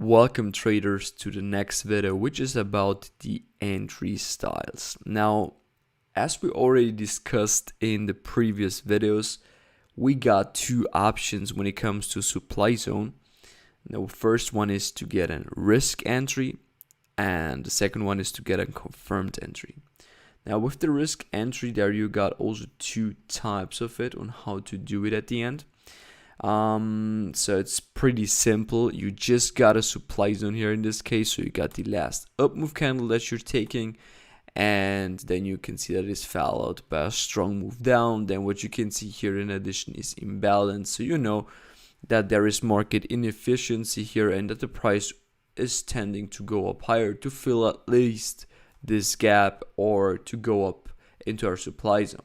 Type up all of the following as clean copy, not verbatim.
Welcome traders to the next video, which is about the entry styles. Now, as we already discussed in the previous videos, we got two options when it comes to supply zone. The first one is to get a risk entry, and the second one is to get a confirmed entry. Now, with the risk entry there, you got also two types of it on how to do it at the end. So it's pretty simple. You just got a supply zone here in this case. So you got the last up move candle that you're taking, and then you can see that it's followed by a strong move down. Then what you can see here in addition is imbalance. So you know that there is market inefficiency here and that the price is tending to go up higher to fill at least this gap or to go up into our supply zone.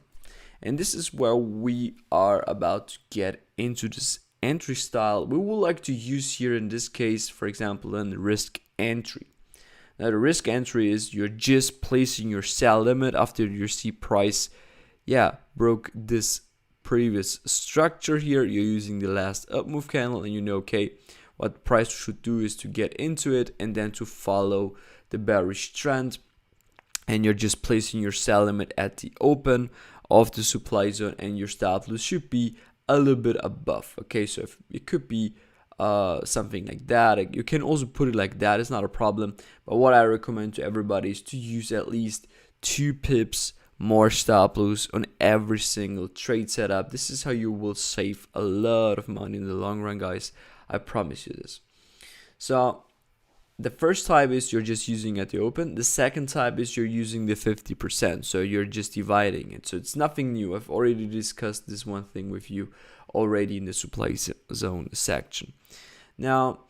And this is where we are about to get into this entry style. We would like to use here in this case, for example, a risk entry. Now the risk entry is you're just placing your sell limit after you see price, broke this previous structure here. You're using the last up move candle and you know, okay, what the price should do is to get into it and then to follow the bearish trend. And you're just placing your sell limit at the open of the supply zone, and your stop loss should be a little bit above. Okay, so if it could be something like that. You can also put it like that, it's not a problem. But what I recommend to everybody is to use at least 2 pips more stop loss on every single trade setup. This is how you will save a lot of money in the long run, guys. I promise you this. So the first type is you're just using at the open. The second type is you're using the 50%. So you're just dividing it. So it's nothing new. I've already discussed this one thing with you already in the supply zone section. Now,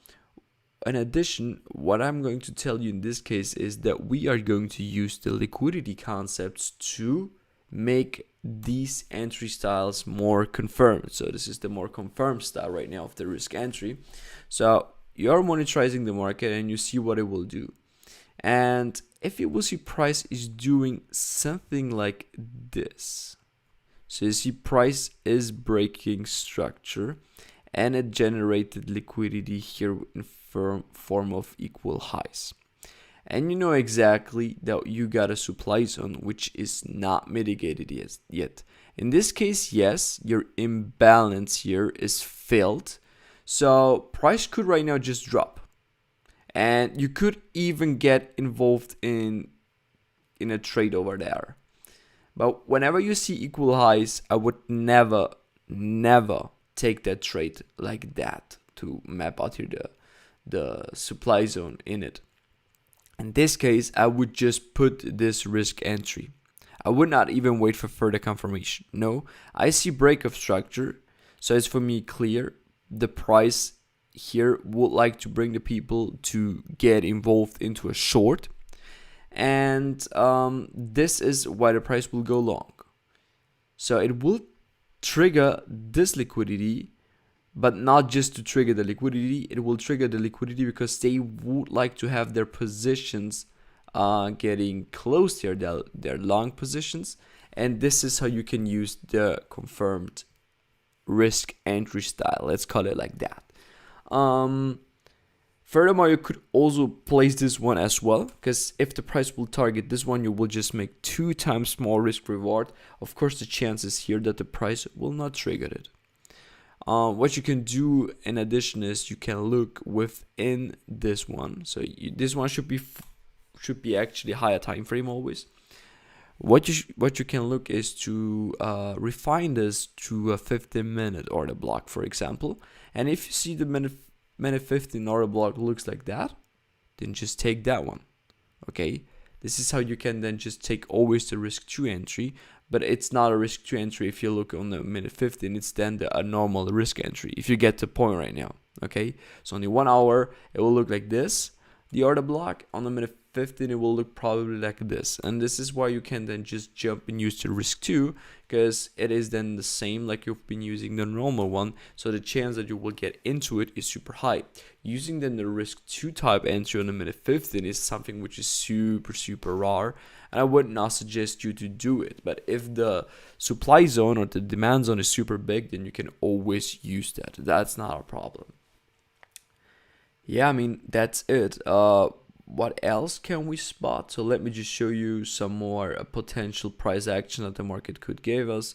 in addition, what I'm going to tell you in this case is that we are going to use the liquidity concepts to make these entry styles more confirmed. So this is the more confirmed style right now of the risk entry. So you're monitoring the market and you see what it will do. And if you will see price is doing something like this. So you see price is breaking structure and it generated liquidity here in form of equal highs. And you know exactly that you got a supply zone which is not mitigated yet. In this case, yes, your imbalance here is filled. So price could right now just drop, and you could even get involved in a trade over there. But whenever you see equal highs, I would never take that trade like that to map out here the supply zone in it. In this case, I would just put this risk entry. I would not even wait for further confirmation. No, I see break of structure, so it's for me clear. The price here would like to bring the people to get involved into a short, and this is why the price will go long. So it will trigger this liquidity, but not just to trigger the liquidity. It will trigger the liquidity because they would like to have their positions getting closed here, their long positions, and this is how you can use the confirmed risk entry style, let's call it like that. Furthermore, you could also place this one as well, because if the price will target this one, you will just make 2 times more risk reward. Of course, the chances here that the price will not trigger it. What you can do in addition is you can look within this one. So this one should be actually higher time frame always. What you can look is to refine this to a 15-minute order block, for example. And if you see the minute 15 order block looks like that, then just take that one. Okay, this is how you can then just take always the risk 2 entry, but it's not a risk 2 entry if you look on the minute 15. It's then a normal risk entry. If you get the point right now, okay. So on the 1 hour it will look like this. The order block on the minute 15 it will look probably like this, and this is why you can then just jump and use the risk 2, because it is then the same like you've been using the normal one, so the chance that you will get into it is super high. Using then the risk 2 type entry on the minute 15 is something which is super rare, and I would not suggest you to do it. But if the supply zone or the demand zone is super big, then you can always use that. That's not a problem. Yeah, I mean, that's it. What else can we spot? So let me just show you some more potential price action that the market could give us.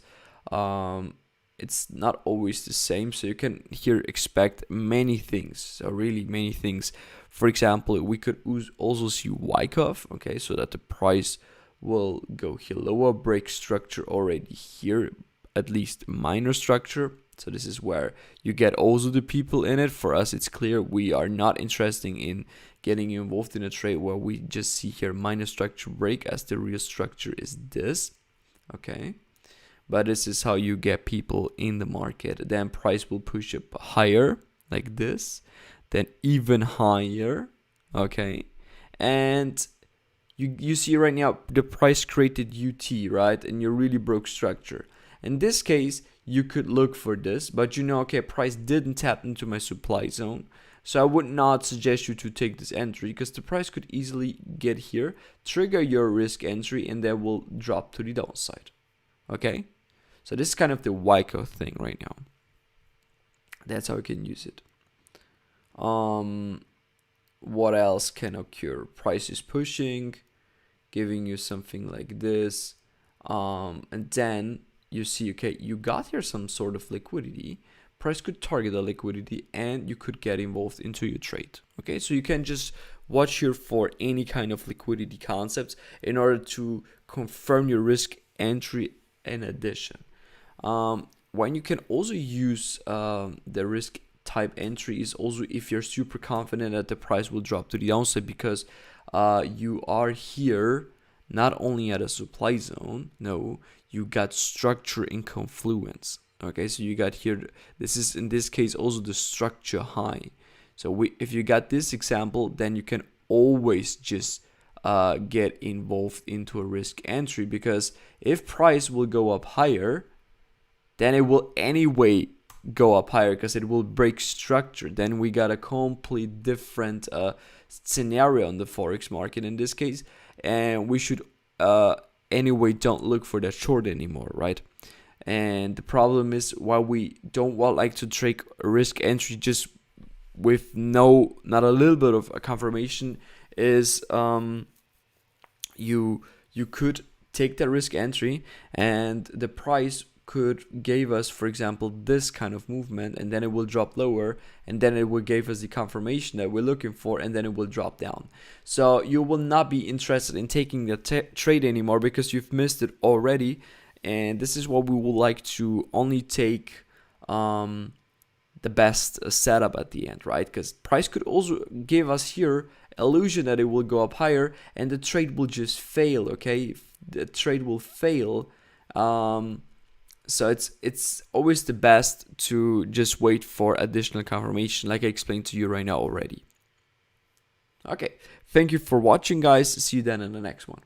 Um, it's not always the same, so you can here expect many things. So really many things. For example, we could also see Wyckoff, okay, so that the price will go here lower, break structure already here, at least minor structure. So this is where you get also the people in it. For us, it's clear we are not interested in getting involved in a trade where we just see here minor structure break, as the real structure is this, okay? But this is how you get people in the market. Then price will push up higher like this, then even higher, okay? And you see right now the price created UT, right? And you really broke structure. In this case, you could look for this, but you know, okay, price didn't tap into my supply zone. So I would not suggest you to take this entry, because the price could easily get here, trigger your risk entry, and then will drop to the downside. Okay? So this is kind of the Wyckoff thing right now. That's how you can use it. What else can occur? Price is pushing, giving you something like this. And then you see, okay, you got here some sort of liquidity. Price could target the liquidity and you could get involved into your trade. Okay, so you can just watch here for any kind of liquidity concepts in order to confirm your risk entry in addition. When you can also use the risk type entry is also if you're super confident that the price will drop to the downside, because you are here not only at a supply zone, no, you got structure in confluence. Okay, so you got here, this is in this case also the structure high. So if you got this example, then you can always just get involved into a risk entry, because if price will go up higher, then it will anyway go up higher because it will break structure. Then we got a complete different scenario on the forex market in this case, and we should anyway don't look for that short anymore, right? And the problem is why we don't like to trade a risk entry just with not a little bit of a confirmation is you could take the risk entry and the price could give us, for example, this kind of movement, and then it will drop lower, and then it will give us the confirmation that we're looking for, and then it will drop down. So you will not be interested in taking the trade anymore because you've missed it already. And this is what we would like to only take the best setup at the end, right? Because price could also give us here illusion that it will go up higher, and the trade will just fail. Okay, the trade will fail. So it's always the best to just wait for additional confirmation, like I explained to you right now already. Okay, thank you for watching, guys. See you then in the next one.